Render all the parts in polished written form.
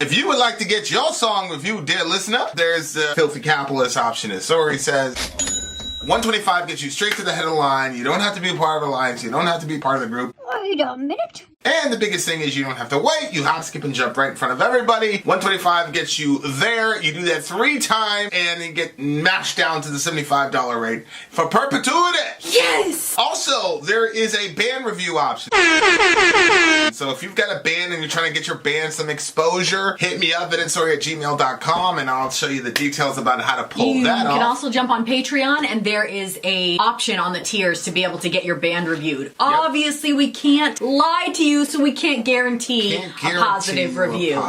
If you would like to get your song reviewed, dear listener, there's the filthy capitalist option, as Sori says. $125 gets you straight to the head of the line. You don't have to be a part of the alliance. You don't have to be part of the group. Wait a minute. And the biggest thing is you don't have to wait. You hop, skip, and jump right in front of everybody. $125 gets you there. You do that 3 times, and you get mashed down to the $75 rate for perpetuity. Yes! Also, there is a band review option. So if you've got a band and you're trying to get your band some exposure, hit me up at vinsori@gmail.com, and I'll show you the details about how to pull that off. You can also jump on Patreon, and there is a option on the tiers to be able to get your band reviewed. Yep. Obviously, we can't lie to you, so we can't guarantee a positive review.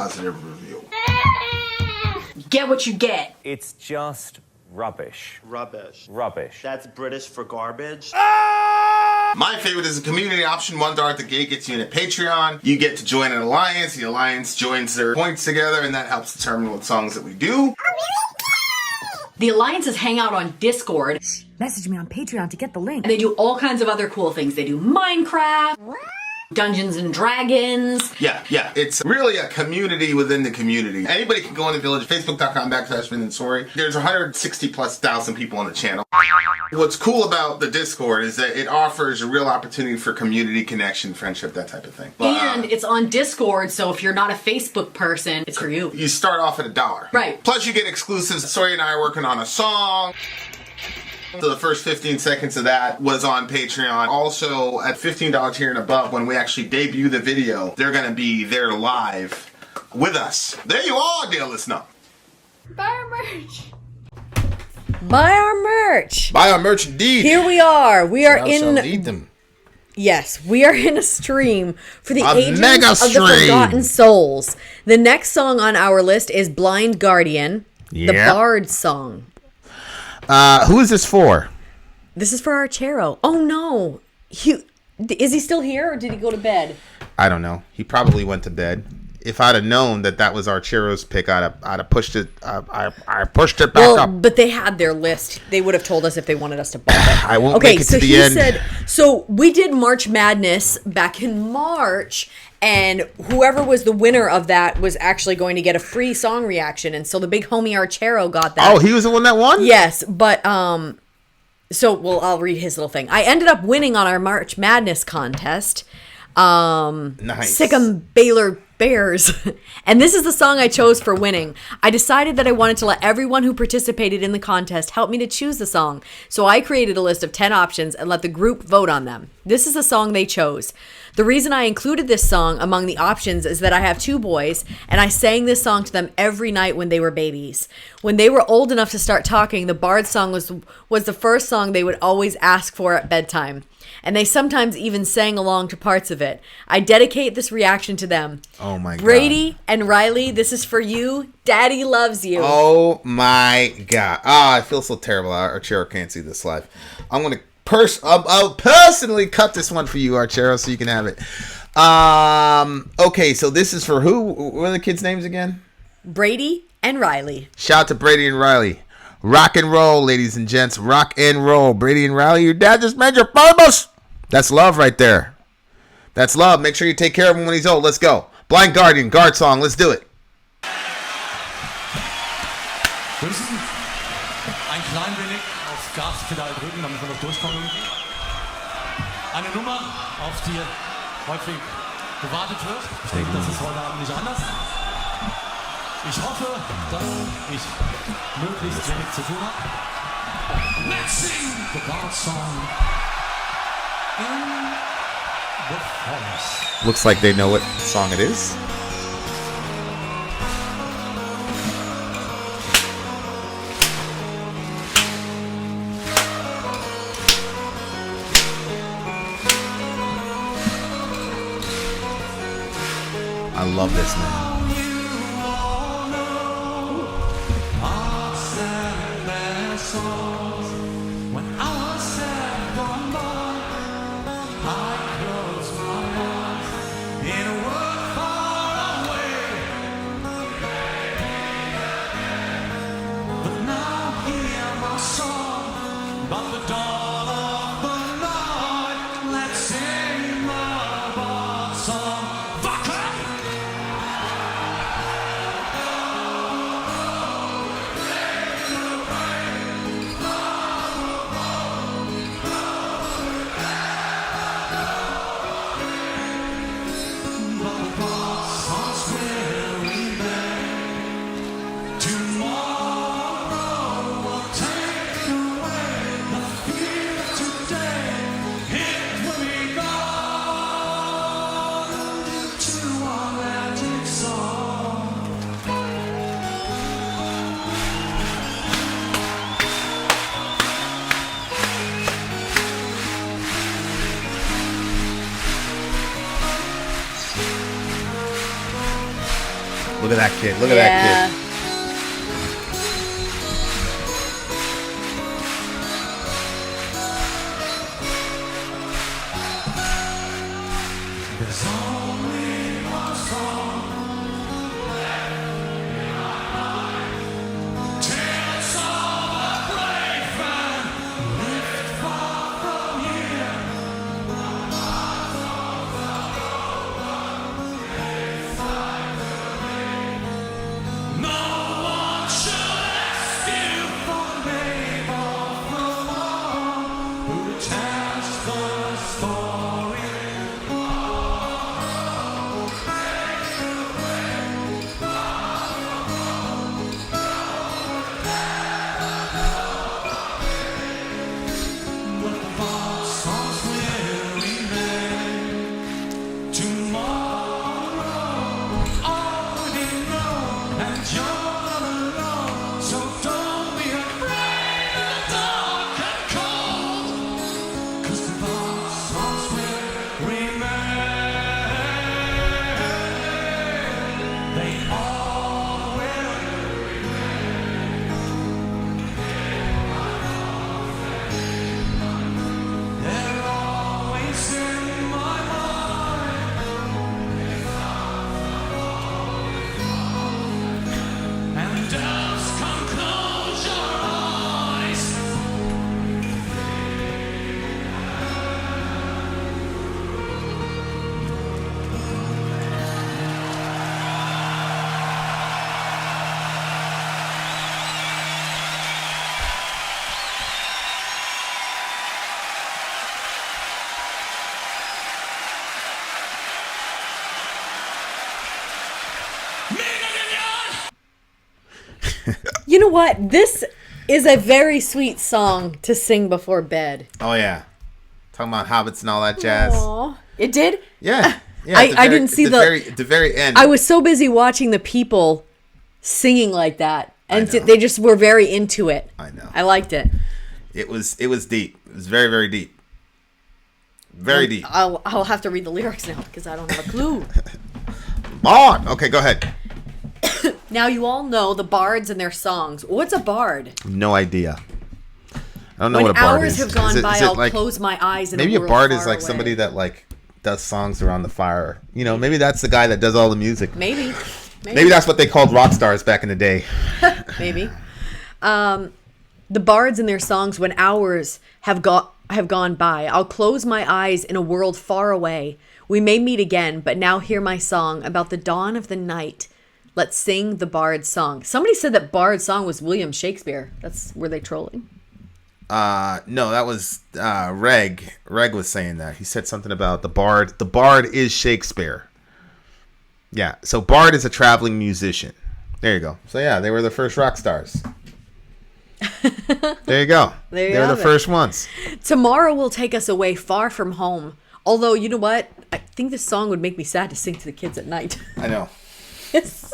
Get what you get. It's just rubbish. Rubbish. Rubbish. That's British for garbage. My favorite is the community option. $1 at the gate gets you in at Patreon. You get to join an alliance. The alliance joins their points together, and that helps determine what songs that we do. The alliances hang out on Discord. Message me on Patreon to get the link. They do all kinds of other cool things. They do Minecraft, Dungeons and Dragons. Yeah. It's really a community within the community. Anybody can go on the village, facebook.com/Vin and Sori. There's 160,000+ people on the channel. What's cool about the Discord is that it offers a real opportunity for community connection, friendship, that type of thing. And it's on Discord, so if you're not a Facebook person, it's for you. You start off at $1. Right. Plus you get exclusives. Sori and I are working on a song. So the first 15 seconds of that was on Patreon. Also, at $15 tier and above, when we actually debut the video, they're going to be there live with us. There you are, dear listener. Buy our merch. Buy our merch. Buy our merch indeed. Here we are. We are in... Need them. Yes, we are in a stream for the A Agents mega of the stream. Forgotten Souls. The next song on our list is Blind Guardian, the Bard song. Who is this for? This is for Archero. Oh no. Is he still here or did he go to bed? I don't know. He probably went to bed. If I'd have known that was Archero's pick, I'd have pushed it. I pushed it back up. But they had their list. They would have told us if they wanted us to bump it. I won't make it to the end. Okay, so he said, so we did March Madness back in March, and whoever was the winner of that was actually going to get a free song reaction, and so the big homie Archero got that. Oh, he was the one that won? Yes, but I'll read his little thing. I ended up winning on our March Madness contest. Nice. Sick'em Baylor Bears. And this is the song I chose for winning. I decided that I wanted to let everyone who participated in the contest help me to choose the song. So I created a list of 10 options and let the group vote on them. This is the song they chose. The reason I included this song among the options is that I have 2 boys, and I sang this song to them every night when they were babies. When they were old enough to start talking, the Bard song was the first song they would always ask for at bedtime. And they sometimes even sang along to parts of it. I dedicate this reaction to them. Oh my God. Brady and Riley, this is for you. Daddy loves you. Oh my God. I feel so terrible. Archero can't see this live. I'm going to I'll personally cut this one for you, Archero, so you can have it. Okay, so this is for who? What are the kids' names again? Brady and Riley. Shout out to Brady and Riley. Rock and roll, ladies and gents. Rock and roll. Brady and Riley, your dad just made your famous. That's love right there. That's love. Make sure you take care of him when he's old. Let's go. Blind Guardian, Guard song. Let's do it. Ein klein wenig aufs Gaspedal drücken, damit wir noch durchkommen. Eine Nummer, auf die häufig gewartet wird. Ich denke, das ist heute Abend nicht anders. Ich hoffe, dass ich möglichst wenig zu tun habe. Let's sing the Bard song in the forest. Looks like they know what song it is. I love this, man. Look at that kid. Look at that kid. You know what? This is a very sweet song to sing before bed. Oh, yeah. Talking about hobbits and all that jazz. Aww. It did? Yeah. I didn't see the very end. I was so busy watching the people singing like that. And they just were very into it. I know. I liked it. It was deep. It was very, very deep. Very deep. I'll have to read the lyrics now because I don't have a clue. On. Okay, go ahead. Now you all know the bards and their songs. What's a bard? No idea. I don't know what a bard is. When hours have gone by, I'll like, close my eyes. Maybe a bard is like somebody that like does songs around the fire. You know, maybe that's the guy that does all the music. Maybe that's what they called rock stars back in the day. Maybe. The bards and their songs. When hours have gone by, I'll close my eyes in a world far away. We may meet again, but now hear my song about the dawn of the night. Let's sing the bard's song. Somebody said that bard's song was William Shakespeare. Were they trolling? No, that was Reg. Reg was saying that. He said something about the bard. The bard is Shakespeare. Yeah, so bard is a traveling musician. There you go. So yeah, they were the first rock stars. There you go. They were the first ones. Tomorrow will take us away far from home. Although, you know what? I think this song would make me sad to sing to the kids at night. I know. It's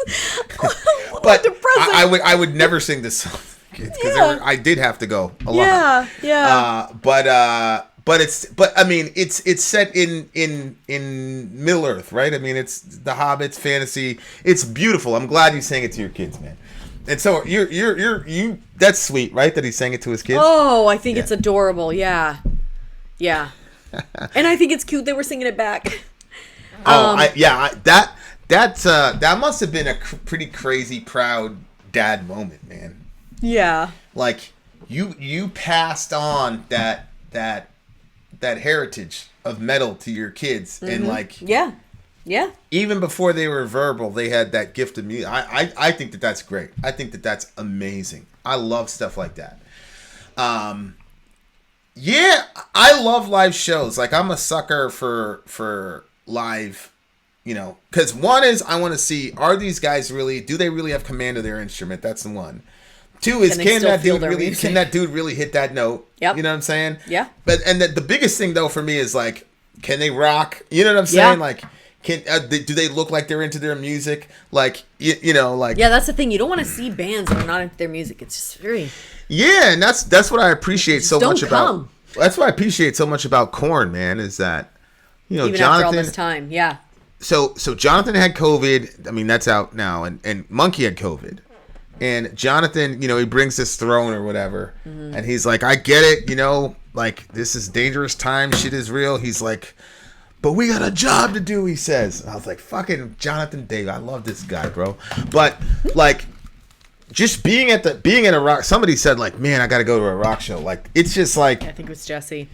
but depressing. I would never sing this song because I did have to go a lot. Yeah. But I mean it's set in Middle Earth, right? I mean it's the Hobbits fantasy. It's beautiful. I'm glad you sang it to your kids, man. And so you that's sweet, right? That he sang it to his kids. Oh, I think it's adorable. Yeah. And I think it's cute they were singing it back. That must have been a pretty crazy proud dad moment, man. Yeah. Like you passed on that heritage of metal to your kids, and like yeah. Even before they were verbal, they had that gift of music. I think that's great. I think that's amazing. I love stuff like that. Yeah, I love live shows. Like I'm a sucker for live. You know, because one is I want to see, are these guys do they really have command of their instrument? That's the one. Two is can that dude really hit that note? Yep. You know what I'm saying? Yeah. But the biggest thing though for me is like, can they rock? You know what I'm saying? Like, do they look like they're into their music? Like you know, like yeah, that's the thing. You don't want to see bands that are not into their music. It's just very and that's what I appreciate so much about. That's what I appreciate so much about Korn, man. Is that you know even Jonathan after all this time, yeah. So Jonathan had COVID. I mean, that's out now, and Monkey had COVID. And Jonathan, he brings this throne or whatever, and he's like, I get it, like, this is dangerous time, shit is real. He's like, but we got a job to do, he says. I was like, fucking Jonathan Dave, I love this guy, bro. But, like, just being at a rock, somebody said, like, man, I got to go to a rock show. Like, it's just like, I think it was Jesse.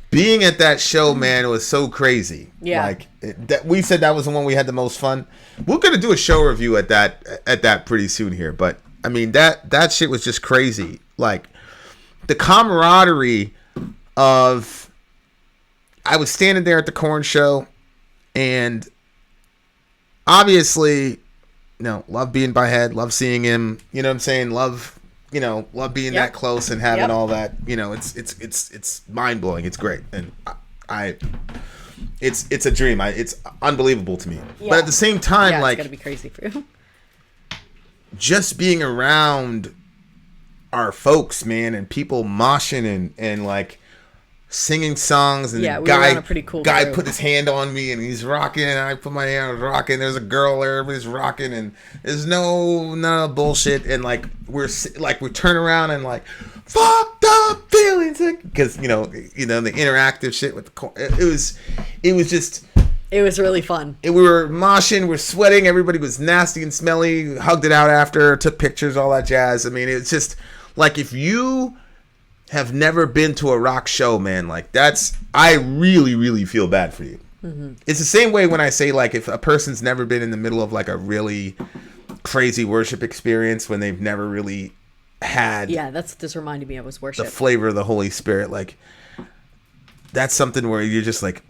Being at that show, man, it was so crazy. Yeah. Like, we said that was the one we had the most fun. We're going to do a show review at that pretty soon here. But, I mean, that shit was just crazy. Like, the camaraderie of... I was standing there at the Korn show, and obviously, love being by Head, love seeing him, you know what I'm saying? Love being that close and having all that, it's mind blowing. It's great. And it's a dream. It's unbelievable to me. Yeah. But at the same time, like, it's gotta be crazy for you. Just being around our folks, man, and people moshing and like singing songs, and we were on a pretty cool guy group. put his hand on me and he's rocking, and I put my hand on rocking. There's a girl there, everybody's rocking, and there's no bullshit. And like we turn around and like fucked up feelings, because the interactive shit with the it was just. It was really fun. We were moshing, we're sweating, everybody was nasty and smelly, hugged it out after, took pictures, all that jazz. I mean, it's just like, if you have never been to a rock show, man, like, I really, really feel bad for you. Mm-hmm. It's the same way when I say, like, if a person's never been in the middle of like a really crazy worship experience, when they've never really had this reminded me of was worship, the flavor of the Holy Spirit, like, that's something where you're just like,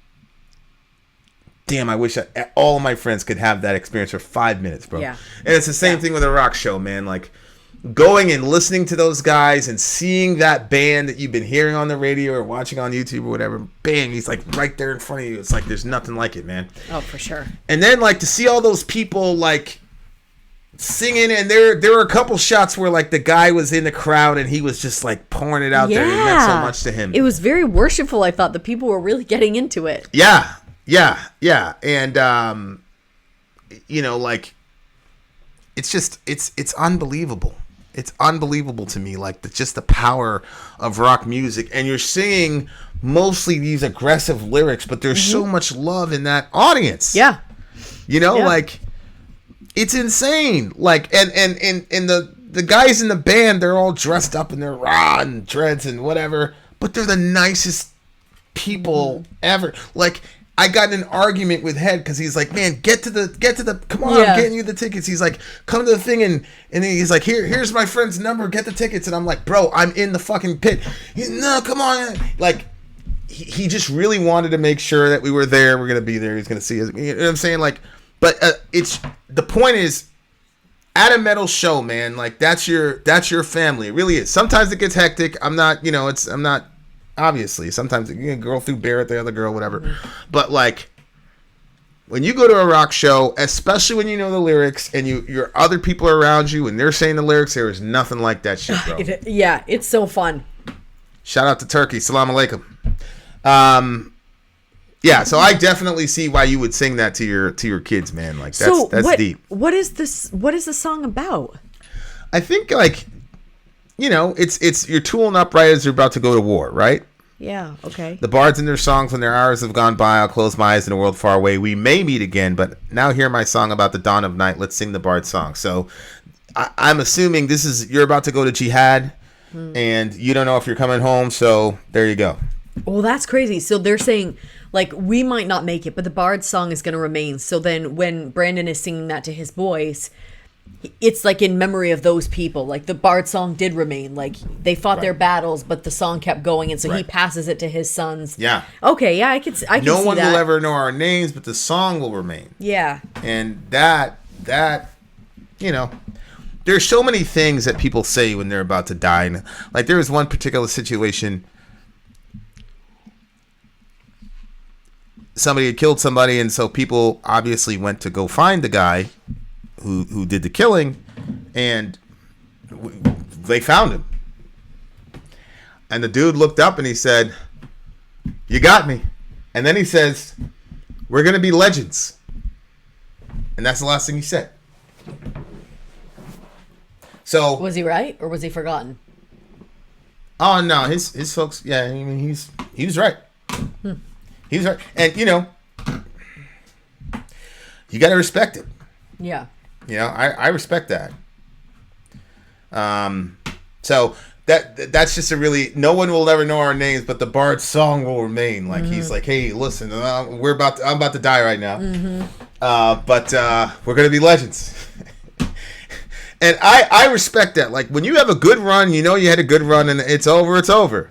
damn, I wish all of my friends could have that experience for 5 minutes, bro. Yeah. And it's the same thing with a rock show, man. Like, going and listening to those guys and seeing that band that you've been hearing on the radio or watching on YouTube or whatever, bang, he's like right there in front of you. It's like there's nothing like it, man. Oh, for sure. And then, like, to see all those people like singing, and there were a couple shots where like the guy was in the crowd and he was just like pouring it out there. It meant so much to him. It was very worshipful. I thought the people were really getting into it. Yeah. And like, it's just it's unbelievable. It's unbelievable to me, like, just the power of rock music. And you're singing mostly these aggressive lyrics, but there's so much love in that audience. Yeah. Like, it's insane. Like, and the guys in the band, they're all dressed up in their raw and dreads and whatever, but they're the nicest people ever. Like, I got in an argument with Head because he's like, man, get to the come on, I'm getting you the tickets. He's like, come to the thing, and he's like, here's my friend's number, get the tickets. And I'm like, bro, I'm in the fucking pit. No, come on. Like, he just really wanted to make sure that we were there. We're gonna be there. He's gonna see us. You know what I'm saying? Like, but it's the point is, at a metal show, man, like, that's your family. It really is. Sometimes it gets hectic. I'm not. Obviously, sometimes a girl threw beer at the other girl, whatever. Mm-hmm. But, like, when you go to a rock show, especially when you know the lyrics and your other people are around you and they're saying the lyrics, there is nothing like that shit, bro. It's so fun. Shout out to Turkey. Salam alaikum. So I definitely see why you would sing that to your kids, man. Like, that's deep. What is this? What is the song about? I think, like, it's you're tooling up right as you're about to go to war, right? Yeah, okay. The bards in their songs, when their hours have gone by, I'll close my eyes in a world far away. We may meet again, but now hear my song about the dawn of night. Let's sing the bard song. So I'm assuming you're about to go to jihad, and you don't know if you're coming home, so there you go. Well, that's crazy. So they're saying, like, we might not make it, but the bard song is going to remain. So then when Brandon is singing that to his boys, it's like in memory of those people. Like, the bard song did remain. Like, they fought their battles, but the song kept going, and so he passes it to his sons. Yeah. Okay, yeah, I can see that. No one will ever know our names, but the song will remain. Yeah. And that there's so many things that people say when they're about to die. And, like, there was one particular situation. Somebody had killed somebody, and so people obviously went to go find the guy who did the killing, and they found him. And the dude looked up and he said, "You got me." And then he says, "We're going to be legends." And that's the last thing he said. So Was he right or was he forgotten? oh no, his folks, yeah, I mean he was right. He was right. And you know, you gotta respect it. Yeah. You know, I respect that. So that's just a really, no one will ever know our names, but the Bard's song will remain. Like he's like, hey, listen, I'm about to die right now, but we're gonna be legends. And I respect that. Like when you have a good run, you know you had a good run, and it's over. It's over.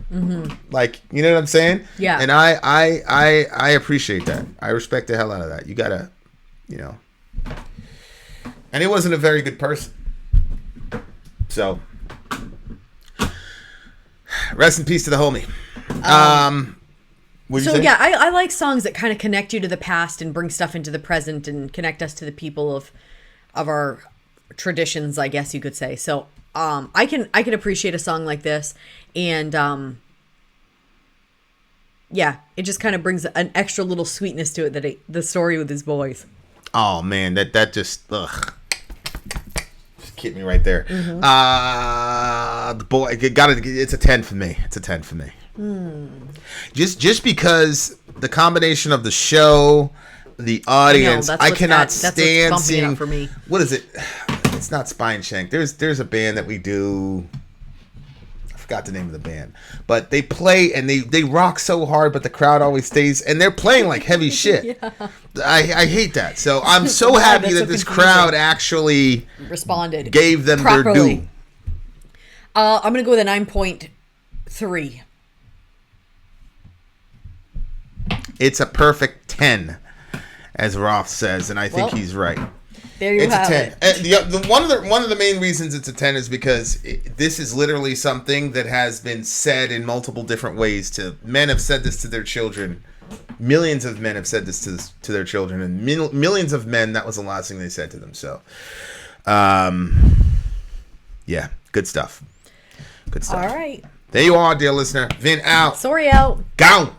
Like you know what I'm saying? Yeah. And I appreciate that. I respect the hell out of that. You gotta, you know. And he wasn't a very good person. So, rest in peace to the homie. What'd you say? Yeah, I like songs that kind of connect you to the past and bring stuff into the present and connect us to the people of our traditions, I guess you could say. So, I can appreciate a song like this, and yeah, it just kind of brings an extra little sweetness to it the story with his boys. Oh man, that just hit me right there. The boy, it's a 10 for me. It's a 10 for me. Just because the combination of the show, the audience, I cannot stand seeing. For me. What is it? It's not Spine Shank. There's a band that we do. I forgot the name of the band, but they play and they rock so hard, but the crowd always stays, and they're playing like heavy shit. Yeah. I hate that. So I'm so happy that this crowd actually responded, gave them properly. their due. I'm gonna go with a 9.3. It's a perfect 10, as Roth says, and I think he's right. There you have it. And one of the main reasons it's a 10 is because this is literally something that has been said in multiple different ways. Men have said this to their children. Millions of men have said this to their children, and millions of men, that was the last thing they said to them. So, yeah, good stuff. Good stuff. All right. There you are, dear listener. Vin out. Sori out. Gone.